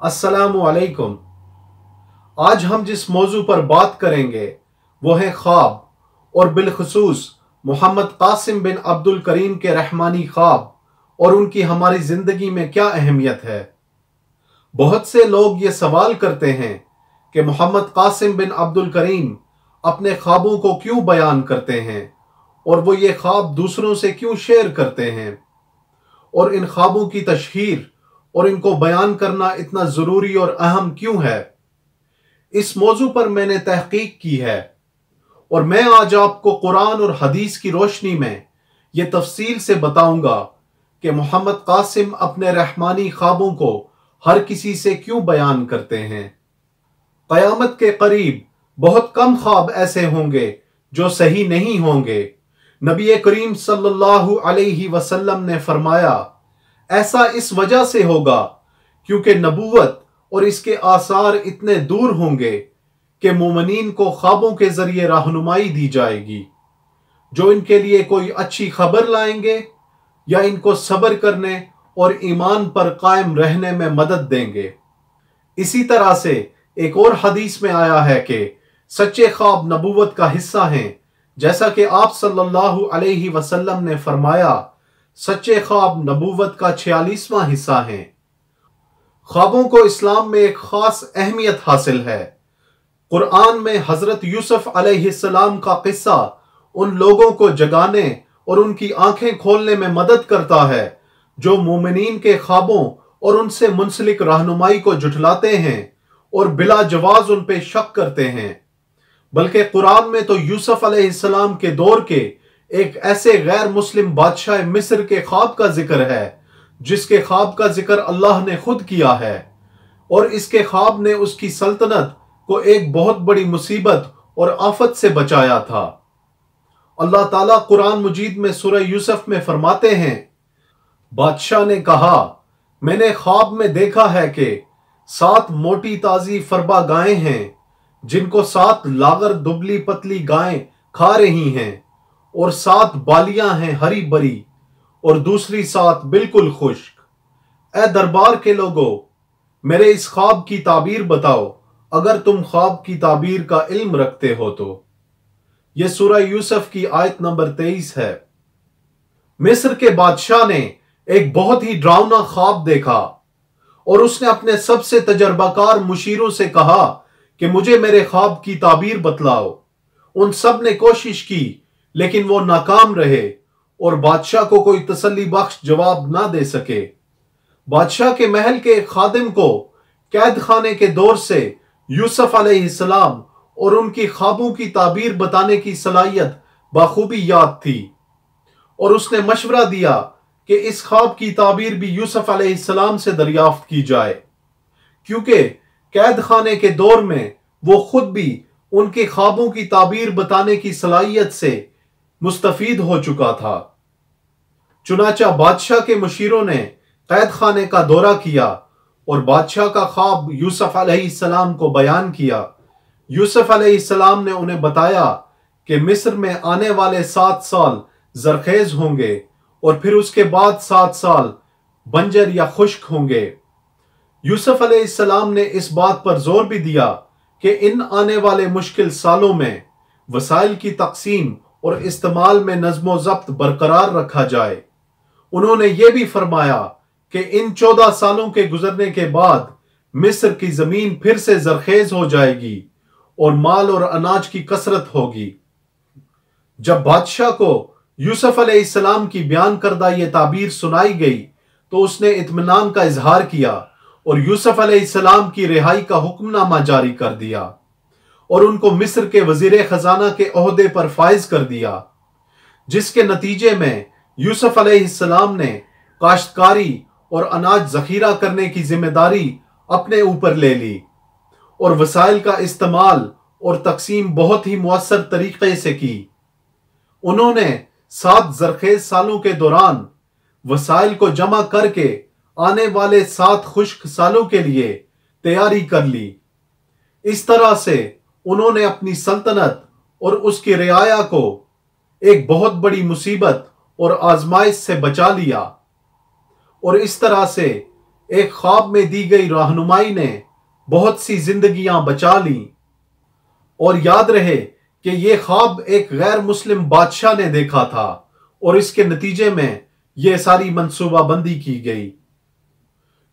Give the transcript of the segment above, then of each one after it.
अस्सलामु अलैकुम। आज हम जिस मौजू पर बात करेंगे वो है ख्वाब और बिलखुसूस मोहम्मद कासिम बिन अब्दुल करीम के रहमानी ख्वाब और उनकी हमारी ज़िंदगी में क्या अहमियत है। बहुत से लोग ये सवाल करते हैं कि मोहम्मद कासिम बिन अब्दुल करीम अपने ख्वाबों को क्यों बयान करते हैं और वो ये ख्वाब दूसरों से क्यों शेयर करते हैं, और इन ख्वाबों की तशहीर और इनको बयान करना इतना ज़रूरी और अहम क्यों है। इस मौजू पर मैंने तहकीक की है और मैं आज आपको कुरान और हदीस की रोशनी में ये तफसील से बताऊंगा कि मोहम्मद कासिम अपने रहमानी ख्वाबों को हर किसी से क्यों बयान करते हैं। क़यामत के करीब बहुत कम ख्वाब ऐसे होंगे जो सही नहीं होंगे। नबी करीम सल्लल्लाहु अलैहि वसल्लम ने फरमाया, ऐसा इस वजह से होगा क्योंकि नबूवत और इसके आसार इतने दूर होंगे कि मोमिनीन को ख्वाबों के जरिए रहनुमाई दी जाएगी, जो इनके लिए कोई अच्छी खबर लाएंगे या इनको सब्र करने और ईमान पर कायम रहने में मदद देंगे। इसी तरह से एक और हदीस में आया है कि सच्चे ख्वाब नबूवत का हिस्सा हैं, जैसा कि आप सल्लल्लाहु अलैहि वसल्लम ने फरमाया, सच्चे ख्वाब नबूवत का 46वां हिस्सा हैं। ख्वाबों को इस्लाम में एक खास अहमियत हासिल है। कुरान में हजरत यूसुफ अलैहिस्सलाम का किस्सा उन लोगों को जगाने और उनकी आंखें खोलने में मदद करता है जो मोमिनीन के ख्वाबों और उनसे मुंसलिक रहनुमाई को जुठलाते हैं और बिला जवाज उन पे शक करते हैं। बल्कि कुरान में तो यूसुफ अलैहिस्सलाम के दौर के एक ऐसे गैर मुस्लिम बादशाह मिस्र के ख्वाब का जिक्र है जिसके ख्वाब का जिक्र अल्लाह ने खुद किया है, और इसके ख्वाब ने उसकी सल्तनत को एक बहुत बड़ी मुसीबत और आफत से बचाया था। अल्लाह ताला कुरान मजीद में सूरह यूसुफ में फरमाते हैं, बादशाह ने कहा, मैंने ख्वाब में देखा है कि 7 मोटी ताजी फरबा गायें हैं जिनको 7 लागर दुबली पतली गायें खा रही हैं, और 7 बालियां हैं हरी भरी और दूसरी 7 बिल्कुल खुश्क। ए दरबार के लोगों, मेरे इस ख्वाब की ताबीर बताओ अगर तुम ख्वाब की ताबीर का इल्म रखते हो तो। यह सूरह यूसुफ की आयत नंबर 23 है। मिस्र के बादशाह ने एक बहुत ही डरावना ख्वाब देखा और उसने अपने सबसे तजर्बाकार मुशीरों से कहा कि मुझे मेरे ख्वाब की ताबीर बतलाओ। उन सब ने कोशिश की लेकिन वो नाकाम रहे और बादशाह को कोई तसल्ली बख्श जवाब ना दे सके। बादशाह के महल के एक खादिम को कैद खाने के दौर से यूसुफ अलैहिस्सलाम और उनकी ख्वाबों की ताबीर बताने की सलाहियत बाखूबी याद थी, और उसने मशवरा दिया कि इस ख्वाब की ताबीर भी यूसुफ अलैहिस्सलाम से दरियाफ्त की जाए, क्योंकि कैद खाने के दौर में वो खुद भी उनके ख्वाबों की ताबीर बताने की सलाहियत से मुस्तफीद हो चुका था। चुनाचा बादशाह के मुशीरों ने कैद खाने का दौरा किया और बादशाह का ख्वाब यूसुफ अलैहिस्सलाम को बयान किया। यूसुफ अलैहिस्सलाम ने उन्हें बताया कि मिस्र में आने वाले 7 साल जरखेज होंगे और फिर उसके बाद 7 साल बंजर या खुश्क होंगे। यूसुफ अलैहिस्सलाम ने इस बात पर जोर भी दिया कि इन आने वाले मुश्किल सालों में वसाइल की तकसीम और इस्तेमाल में नज़्मो ज़ब्त बरकरार रखा जाए। उन्होंने ये भी फरमाया कि इन 14 सालों के गुजरने के बाद मिस्र की जमीन फिर से जरखेज हो जाएगी और माल और अनाज की कसरत होगी। जब बादशाह को यूसुफ अलैहिस्सलाम की बयान करदा ये ताबीर सुनाई गई तो उसने इत्मीनान का इजहार किया और यूसुफ अलैहिस्सलाम की रिहाई का हुक्मनामा जारी कर दिया और उनको मिस्र के वजीर खजाना के ओहदे पर फाइज कर दिया, जिसके नतीजे में यूसुफ अलैहिस्सलाम ने काश्तकारी और अनाज जखीरा करने की जिम्मेदारी अपने ऊपर ले ली और वसाइल का इस्तेमाल और तकसीम बहुत ही मुअस्सर तरीके से की। उन्होंने 7 जरखेज सालों के दौरान वसाइल को जमा करके आने वाले 7 खुश्क सालों के लिए तैयारी कर ली। इस तरह से उन्होंने अपनी सल्तनत और उसकी रियाया को एक बहुत बड़ी मुसीबत और आजमाइश से बचा लिया, और इस तरह से ایک ख्वाब में दी गई रहनुमाई ने बहुत सी जिंदगियां बचा ली। और याद रहे कि ये ख्वाब एक गैर मुस्लिम बादशाह ने देखा था और इसके नतीजे में ये सारी मंसूबाबंदी की गई।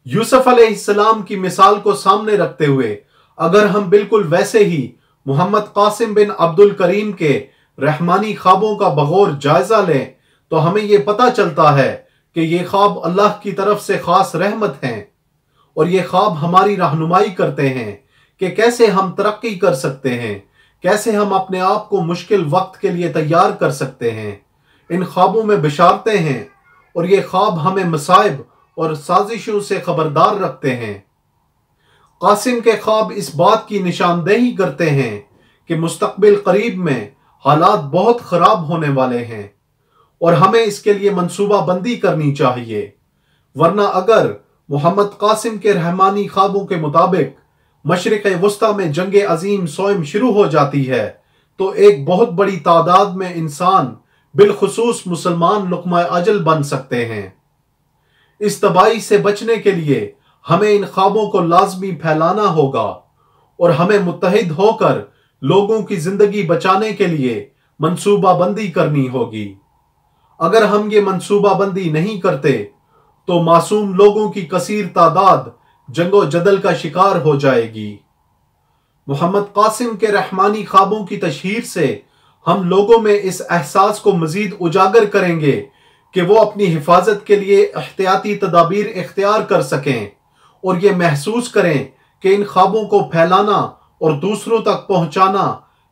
यूसुफ अलैहिस्सलाम की मिसाल को सामने रखते हुए अगर हम बिल्कुल वैसे ही मोहम्मद कासिम बिन अब्दुल करीम के रहमानी ख्वाबों का बगौर जायजा लें तो हमें यह पता चलता है कि ये ख्वाब अल्लाह की तरफ से खास रहमत हैं और ये ख्वाब हमारी रहनुमाई करते हैं कि कैसे हम तरक्की कर सकते हैं, कैसे हम अपने आप को मुश्किल वक्त के लिए तैयार कर सकते हैं। इन ख्वाबों में बिशारतें हैं और ये ख्वाब हमें मसाइब और साजिशों से खबरदार रखते हैं। कासिम के ख्वाब इस बात की निशानदेही करते हैं कि मुस्तकबिल करीब में हालात बहुत खराब होने वाले हैं और हमें इसके लिए मंसूबाबंदी करनी चाहिए, वरना अगर मोहम्मद कासिम के रहमानी ख्वाबों के मुताबिक मशरिक़ वस्ता में जंग अजीम सोइम शुरू हो जाती है तो एक बहुत बड़ी तादाद में इंसान बिलखुसूस मुसलमान लुक़मा अजल बन सकते हैं। इस तबाही से बचने के लिए हमें इन ख्वाबों को लाजमी फैलाना होगा और हमें मुत्तहिद होकर लोगों की जिंदगी बचाने के लिए मंसूबाबंदी करनी होगी। अगर हम ये मंसूबाबंदी नहीं करते तो मासूम लोगों की कसीर तादाद जंगो जदल का शिकार हो जाएगी। मोहम्मद कासिम के रहमानी ख्वाबों की तशहीर से हम लोगों में इस एहसास को मजीद उजागर करेंगे कि वो अपनी हिफाजत के लिए एहतियाती तदाबीर इख्तियार कर सकें और ये महसूस करें कि इन ख्वाबों को फैलाना और दूसरों तक पहुंचाना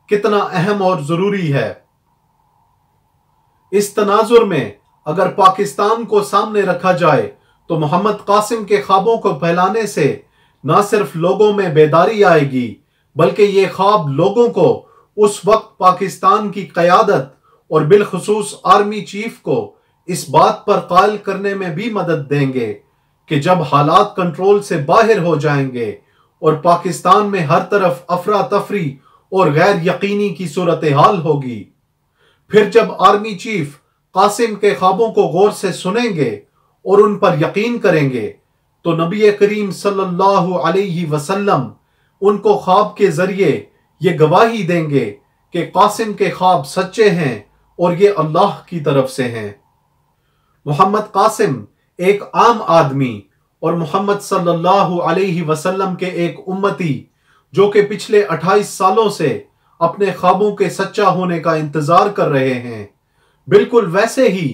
कितना अहम और ज़रूरी है। इस तनाजुर में अगर पाकिस्तान को सामने रखा जाए तो मोहम्मद कासिम के ख्वाबों को फैलाने से न सिर्फ लोगों में बेदारी आएगी बल्कि ये ख्वाब लोगों को उस वक्त पाकिस्तान की क़यादत और बिलखुसूस आर्मी चीफ को इस बात पर कायल करने में भी मदद देंगे कि जब हालात कंट्रोल से बाहर हो जाएंगे और पाकिस्तान में हर तरफ अफरा तफरी और गैर यकीनी की सूरत हाल होगी, फिर जब आर्मी चीफ कासिम के ख्वाबों को गौर से सुनेंगे और उन पर यकीन करेंगे तो नबी करीम सल्लल्लाहु अलैहि वसल्लम उनको ख्वाब के जरिए ये गवाही देंगे कि कासिम के ख्वाब सच्चे हैं और ये अल्लाह की तरफ से हैं। मोहम्मद कासिम एक आम आदमी और मोहम्मद सल्लल्लाहु अलैहि वसल्लम के एक उम्मती जो कि पिछले 28 सालों से अपने ख्वाबों के सच्चा होने का इंतजार कर रहे हैं, बिल्कुल वैसे ही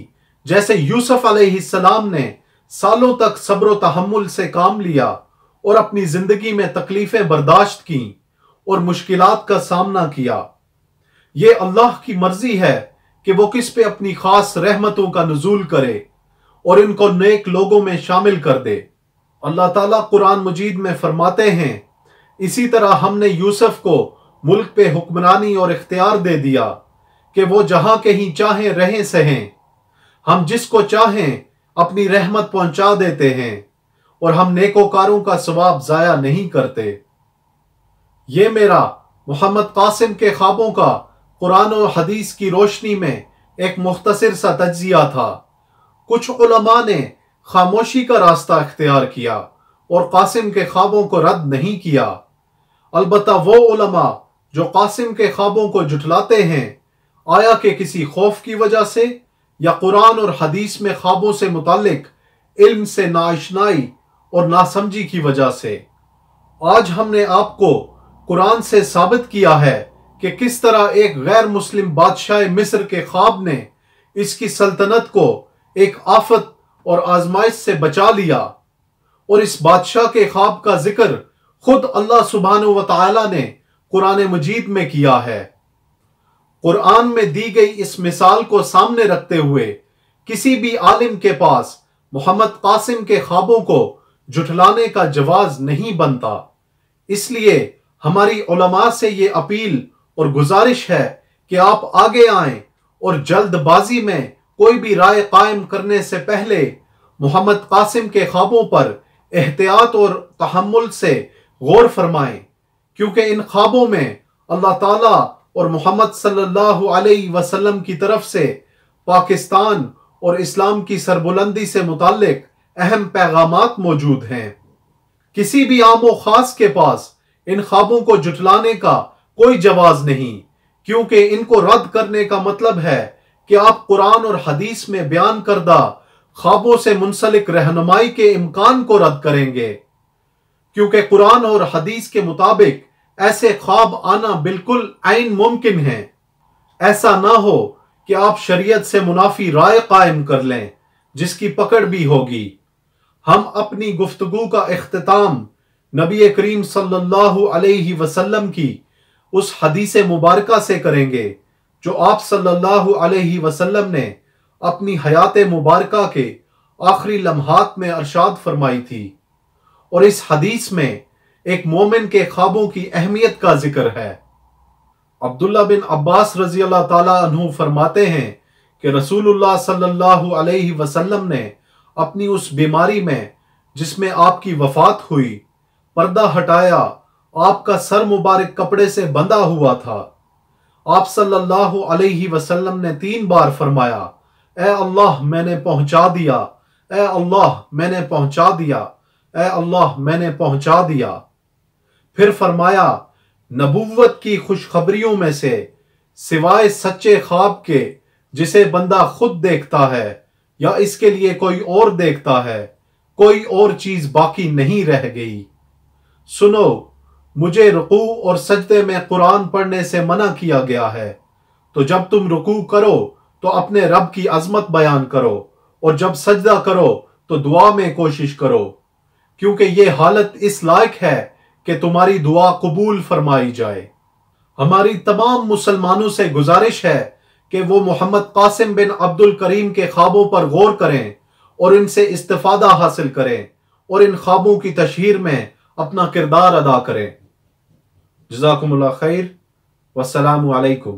जैसे यूसुफ अलैहिस्सलाम ने सालों तक सब्र व तहम्मुल से काम लिया और अपनी जिंदगी में तकलीफें बर्दाश्त की और मुश्किलात का सामना किया। ये अल्लाह की मर्जी है कि वो किस पे अपनी खास रहमतों का नुज़ूल करे और इनको नेक लोगों में शामिल कर दे। अल्लाह ताला कुरान मजीद में फरमाते हैं, इसी तरह हमने यूसुफ को मुल्क पे हुक्मरानी और इख्तियार दे दिया कि वो जहां कहीं चाहें रहें सहें। हम जिसको चाहें अपनी रहमत पहुंचा देते हैं और हम नेकोकारों का सवाब जाया नहीं करते। ये मेरा मोहम्मद कासिम के ख्वाबों का कुरान और हदीस की रोशनी में एक मुख्तसर सा तज्जिया था। कुछ उलमा ने खामोशी का रास्ता इख्तियार किया और कासिम के ख्वाबों को रद्द नहीं किया। अलबत्ता वो उलमा जो कासिम के ख्वाबों को जुटलाते हैं, आया कि किसी खौफ की वजह से या कुरान और हदीस में ख्वाबों से मुतालिक इल्म से नाआशनाई और नासमझी की वजह से। आज हमने आपको कुरान से साबित किया है कि किस तरह एक गैर मुस्लिम बादशाह मिस्र के ख्वाब ने इसकी सल्तनत को एक आफत और आजमाइश से बचा लिया और इस बादशाह के ख्वाब का जिक्र खुद अल्लाह सुब्हानहू व तआला ने कुरान मजीद में किया है। कुरान में दी गई इस मिसाल को सामने रखते हुए किसी भी आलिम के पास मोहम्मद कासिम के ख्वाबों को जुठलाने का जवाज नहीं बनता। इसलिए हमारी उलमा से ये अपील और गुजारिश है कि आप आगे आएं और जल्दबाजी में कोई भी राय कायम करने से पहले मोहम्मद कासिम के ख्वाबों पर एहतियात और तहम्मुल से गौर फरमाएं, क्योंकि इन ख्वाबों में अल्लाह ताला और मोहम्मद सल्लल्लाहु अलैहि वसल्लम की तरफ से पाकिस्तान और इस्लाम की सरबुलंदी से मुताल्लिक اہم پیغامات موجود ہیں۔ کسی بھی عام و خاص کے پاس ان خوابوں کو جھٹلانے کا کوئی جواز نہیں، کیونکہ ان کو رد کرنے کا مطلب ہے کہ آپ قرآن اور حدیث میں بیان کردہ خوابوں سے منسلک رہنمائی کے امکان کو رد کریں گے، کیونکہ قرآن اور حدیث کے مطابق ایسے خواب آنا بالکل عین ممکن ہے۔ ایسا نہ ہو کہ آپ شریعت سے منافی رائے قائم کر لیں جس کی پکڑ بھی ہوگی۔ ہم اپنی گفتگو کا اختتام نبی کریم صلی اللہ علیہ وسلم کی اس حدیث مبارکہ سے کریں گے جو آپ صلی اللہ علیہ وسلم نے اپنی حیات مبارکہ کے آخری لمحات میں ارشاد فرمائی تھی، اور اس حدیث میں ایک مومن کے خوابوں کی اہمیت کا ذکر ہے۔ عبداللہ بن عباس رضی اللہ تعالیٰ عنہ فرماتے ہیں کہ رسول اللہ صلی اللہ علیہ وسلم نے اپنی اس بیماری میں جس میں آپ کی وفات ہوئی پردہ ہٹایا، آپ کا سر مبارک کپڑے سے بندھا ہوا تھا۔ آپ صلی اللہ علیہ وسلم نے 3 بار فرمایا، اے اللہ میں نے پہنچا دیا، اے اللہ میں نے پہنچا دیا، اے اللہ میں نے پہنچا دیا۔ پھر فرمایا، نبوت کی خوشخبریوں میں سے سوائے سچے خواب کے جسے بندہ خود دیکھتا ہے یا اس کے لیے کوئی اور دیکھتا ہے، کوئی اور چیز باقی نہیں رہ گئی۔ سنو، مجھے رکوع اور سجدے میں قرآن پڑھنے سے منع کیا گیا ہے، تو جب تم رکوع کرو تو اپنے رب کی عظمت بیان کرو، اور جب سجدہ کرو تو دعا میں کوشش کرو، کیونکہ یہ حالت اس لائق ہے کہ تمہاری دعا قبول فرمائی جائے۔ ہماری تمام مسلمانوں سے گزارش ہے کہ وہ محمد قاسم بن عبد الکریم کے خوابوں پر غور کریں اور ان سے استفادہ حاصل کریں اور ان خوابوں کی تشہیر میں اپنا کردار ادا کریں۔ جزاکم اللہ خیر، والسلام علیکم۔